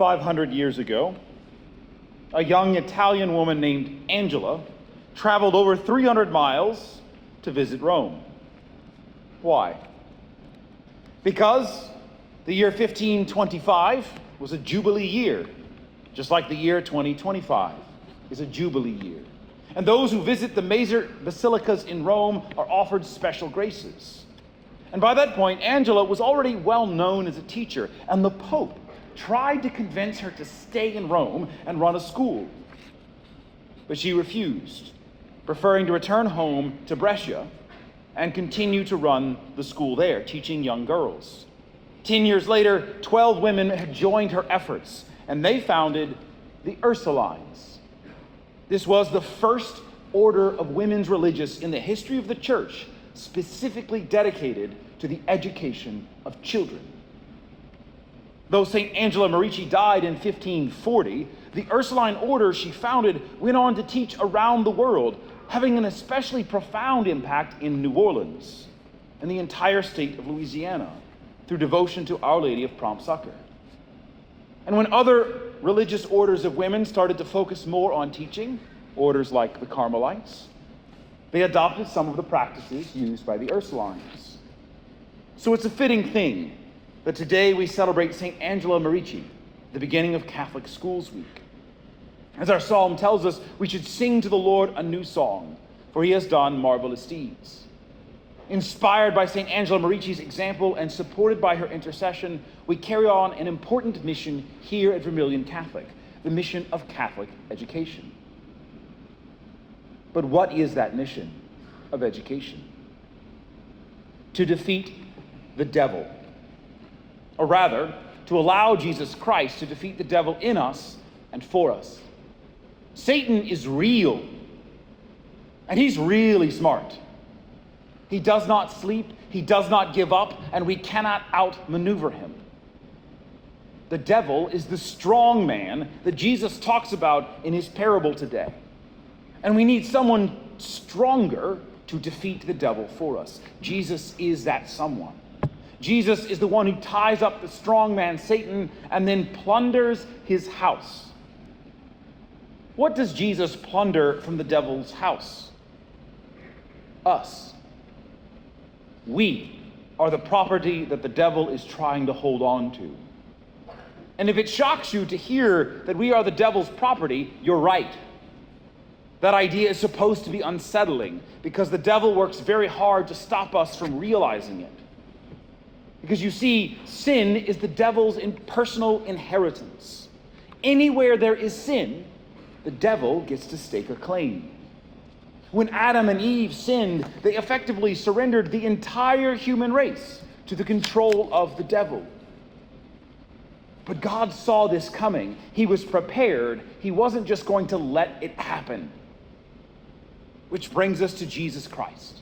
500 years ago, a young Italian woman named Angela traveled over 300 miles to visit Rome. Why? Because the year 1525 was a Jubilee year, just like the year 2025 is a Jubilee year. And those who visit the major basilicas in Rome are offered special graces. And by that point, Angela was already well known as a teacher, and the Pope tried to convince her to stay in Rome and run a school. But she refused, preferring to return home to Brescia and continue to run the school there, teaching young girls. 10 years later, 12 women had joined her efforts, and they founded the Ursulines. This was the first order of women's religious in the history of the church, specifically dedicated to the education of children. Though St. Angela Merici died in 1540, the Ursuline order she founded went on to teach around the world, having an especially profound impact in New Orleans and the entire state of Louisiana through devotion to Our Lady of Prompt Succor. And when other religious orders of women started to focus more on teaching, orders like the Carmelites, they adopted some of the practices used by the Ursulines. So it's a fitting thing that today we celebrate St. Angela Merici, the beginning of Catholic Schools Week. As our psalm tells us, we should sing to the Lord a new song, for he has done marvelous deeds. Inspired by St. Angela Merici's example and supported by her intercession, we carry on an important mission here at Vermilion Catholic, the mission of Catholic education. But what is that mission of education? To defeat the devil, or rather, to allow Jesus Christ to defeat the devil in us and for us. Satan is real, and he's really smart. He does not sleep, he does not give up, and we cannot outmaneuver him. The devil is the strong man that Jesus talks about in his parable today. And we need someone stronger to defeat the devil for us. Jesus is that someone. Jesus is the one who ties up the strong man, Satan, and then plunders his house. What does Jesus plunder from the devil's house? Us. We are the property that the devil is trying to hold on to. And if it shocks you to hear that we are the devil's property, you're right. That idea is supposed to be unsettling because the devil works very hard to stop us from realizing it. Because you see, sin is the devil's personal inheritance. Anywhere there is sin, the devil gets to stake a claim. When Adam and Eve sinned, they effectively surrendered the entire human race to the control of the devil. But God saw this coming. He was prepared. He wasn't just going to let it happen. Which brings us to Jesus Christ.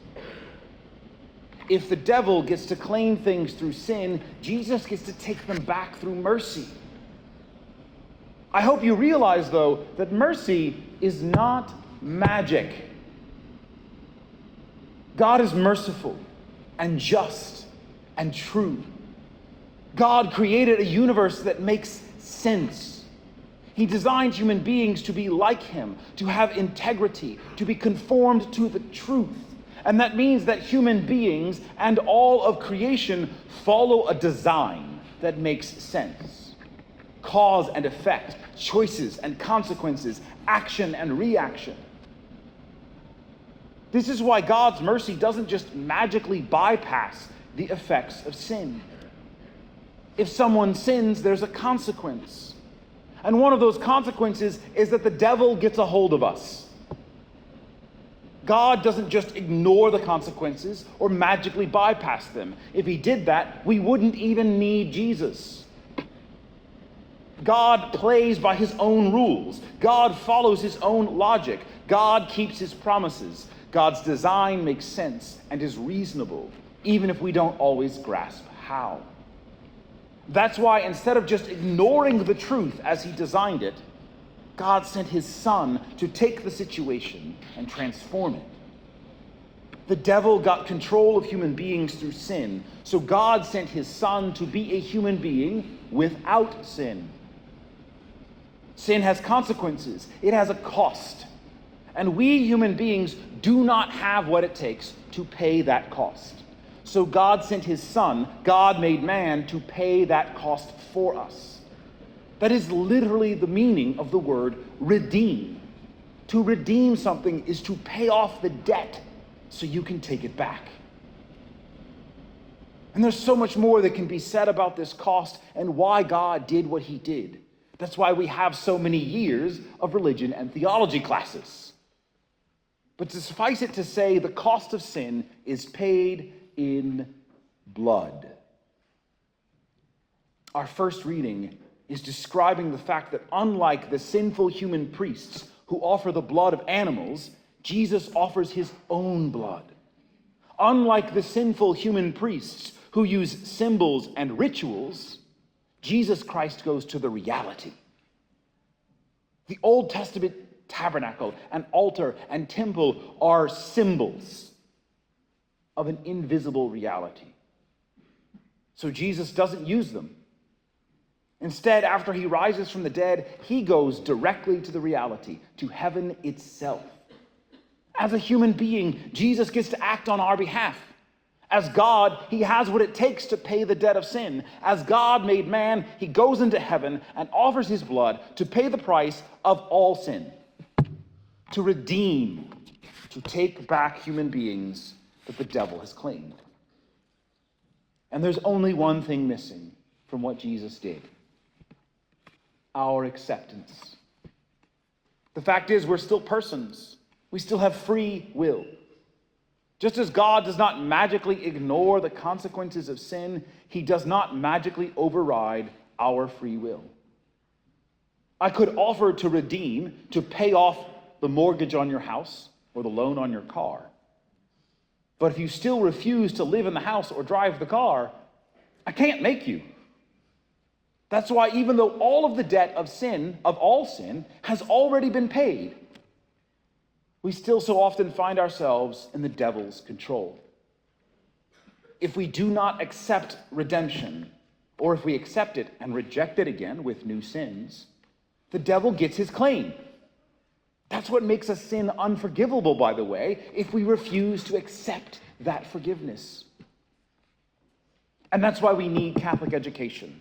If the devil gets to claim things through sin, Jesus gets to take them back through mercy. I hope you realize, though, that mercy is not magic. God is merciful and just and true. God created a universe that makes sense. He designed human beings to be like him, to have integrity, to be conformed to the truth. And that means that human beings and all of creation follow a design that makes sense. Cause and effect, choices and consequences, action and reaction. This is why God's mercy doesn't just magically bypass the effects of sin. If someone sins, there's a consequence. And one of those consequences is that the devil gets a hold of us. God doesn't just ignore the consequences or magically bypass them. If he did that, we wouldn't even need Jesus. God plays by his own rules. God follows his own logic. God keeps his promises. God's design makes sense and is reasonable, even if we don't always grasp how. That's why instead of just ignoring the truth as he designed it, God sent his Son to take the situation and transform it. The devil got control of human beings through sin, so God sent his Son to be a human being without sin. Sin has consequences. It has a cost. And we human beings do not have what it takes to pay that cost. So God sent his Son, God made man, to pay that cost for us. That is literally the meaning of the word redeem. To redeem something is to pay off the debt so you can take it back. And there's so much more that can be said about this cost and why God did what he did. That's why we have so many years of religion and theology classes. But to suffice it to say, the cost of sin is paid in blood. Our first reading is describing the fact that unlike the sinful human priests who offer the blood of animals, Jesus offers his own blood. Unlike the sinful human priests who use symbols and rituals, Jesus Christ goes to the reality. The Old Testament tabernacle and altar and temple are symbols of an invisible reality. So Jesus doesn't use them. Instead, after he rises from the dead, he goes directly to the reality, to heaven itself. As a human being, Jesus gets to act on our behalf. As God, he has what it takes to pay the debt of sin. As God made man, he goes into heaven and offers his blood to pay the price of all sin, to redeem, to take back human beings that the devil has claimed. And there's only one thing missing from what Jesus did: our acceptance. The fact is, we're still persons. We still have free will. Just as God does not magically ignore the consequences of sin, he does not magically override our free will. I could offer to redeem, to pay off the mortgage on your house or the loan on your car. But if you still refuse to live in the house or drive the car, I can't make you. That's why even though all of the debt of sin, of all sin, has already been paid, we still so often find ourselves in the devil's control. If we do not accept redemption, or if we accept it and reject it again with new sins, the devil gets his claim. That's what makes a sin unforgivable, by the way, if we refuse to accept that forgiveness. And that's why we need Catholic education.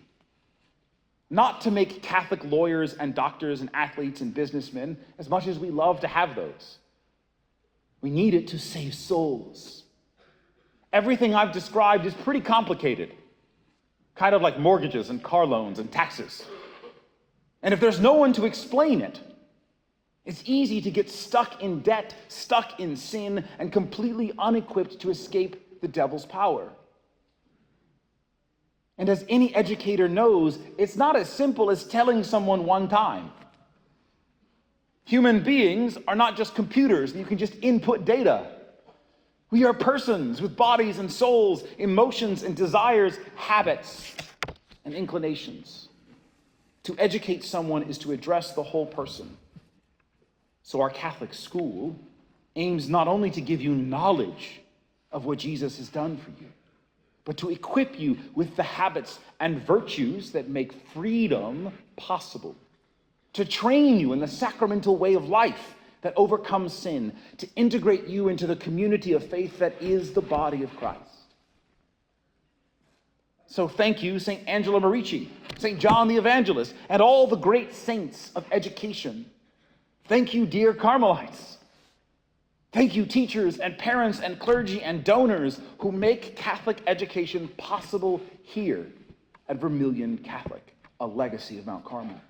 Not to make Catholic lawyers and doctors and athletes and businessmen, as much as we love to have those. We need it to save souls. Everything I've described is pretty complicated, kind of like mortgages and car loans and taxes. And if there's no one to explain it, it's easy to get stuck in debt, stuck in sin, and completely unequipped to escape the devil's power. And as any educator knows, it's not as simple as telling someone one time. Human beings are not just computers that you can just input data. We are persons with bodies and souls, emotions and desires, habits and inclinations. To educate someone is to address the whole person. So our Catholic school aims not only to give you knowledge of what Jesus has done for you, but to equip you with the habits and virtues that make freedom possible. To train you in the sacramental way of life that overcomes sin, to integrate you into the community of faith that is the body of Christ. So thank you, St. Angela Merici, St. John the Evangelist, and all the great saints of education. Thank you, dear Carmelites. Thank you, teachers and parents and clergy and donors who make Catholic education possible here at Vermilion Catholic, a legacy of Mount Carmel.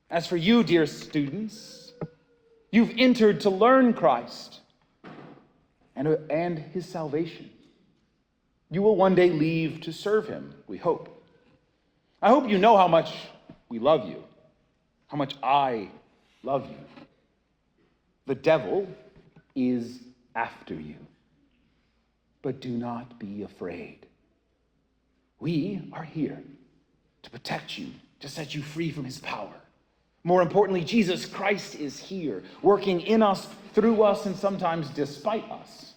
As for you, dear students, you've entered to learn Christ and his salvation. You will one day leave to serve him, we hope. I hope you know how much we love you, how much I love you. The devil is after you, but do not be afraid. We are here to protect you, to set you free from his power. More importantly, Jesus Christ is here, working in us, through us, and sometimes despite us,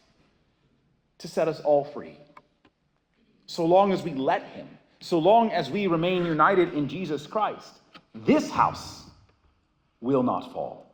to set us all free. So long as we let him, so long as we remain united in Jesus Christ, this house will not fall.